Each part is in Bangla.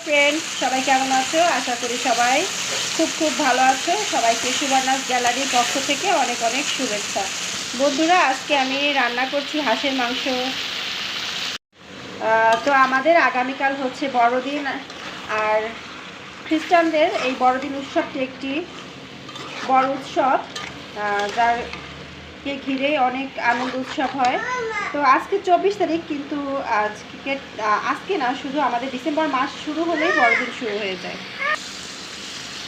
ফ্রেন্ডস, সবাই কেমন আছো? আশা করি সবাই খুব খুব ভালো আছো। সবাইকে সুবর্ণাস গ্যালারির পক্ষ থেকে অনেক অনেক শুভেচ্ছা। বন্ধুরা, আজকে আমি রান্না করছি হাঁসের মাংস। তো আমাদের আগামীকাল হচ্ছে বড়দিন, আর খ্রিস্টানদের এই বড়দিন উৎসবটি একটি বড় উৎসব, যারকে ঘিরে অনেক আনন্দ উৎসব হয়। তো আজকে 24 তারিখ, কিন্তু আজকে না, শুধু আমাদের ডিসেম্বর মাস শুরু হলেই বড়দিন শুরু হয়ে যায়।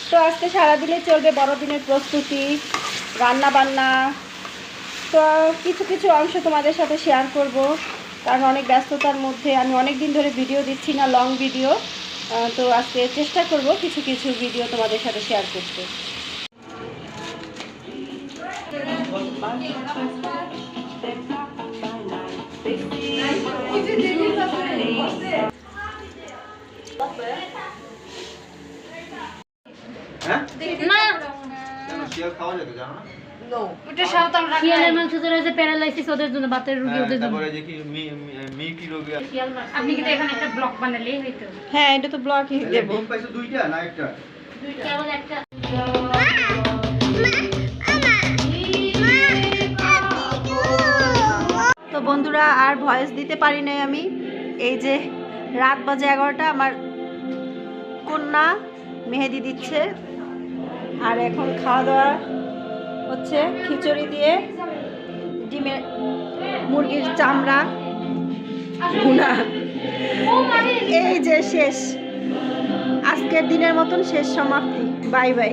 তো আজকে সারাদিনে চলবে বড়দিনের প্রস্তুতি, রান্না বান্না। তো কিছু কিছু অংশ তোমাদের সাথে শেয়ার করব, কারণ অনেক ব্যস্ততার মধ্যে আমি অনেক দিন ধরে ভিডিও দিচ্ছি না, লং ভিডিও। তো আজকে চেষ্টা করব কিছু কিছু ভিডিও তোমাদের সাথে শেয়ার করতে। হ্যাঁ, এটা তো ব্লকই দেব। তো বন্ধুরা, আর ভয়েস দিতে পারি নাই আমি। এই যে রাত বাজে 11টা, আমার কন্যা মেহেদি দিচ্ছে, আর এখন খাওয়া দাওয়া হচ্ছে খিচুড়ি দিয়ে ডিমের মুরগির চামড়া ভুনা। এই যে শেষ, আজকের দিনের মতন শেষ সমাপ্তি। Bye bye.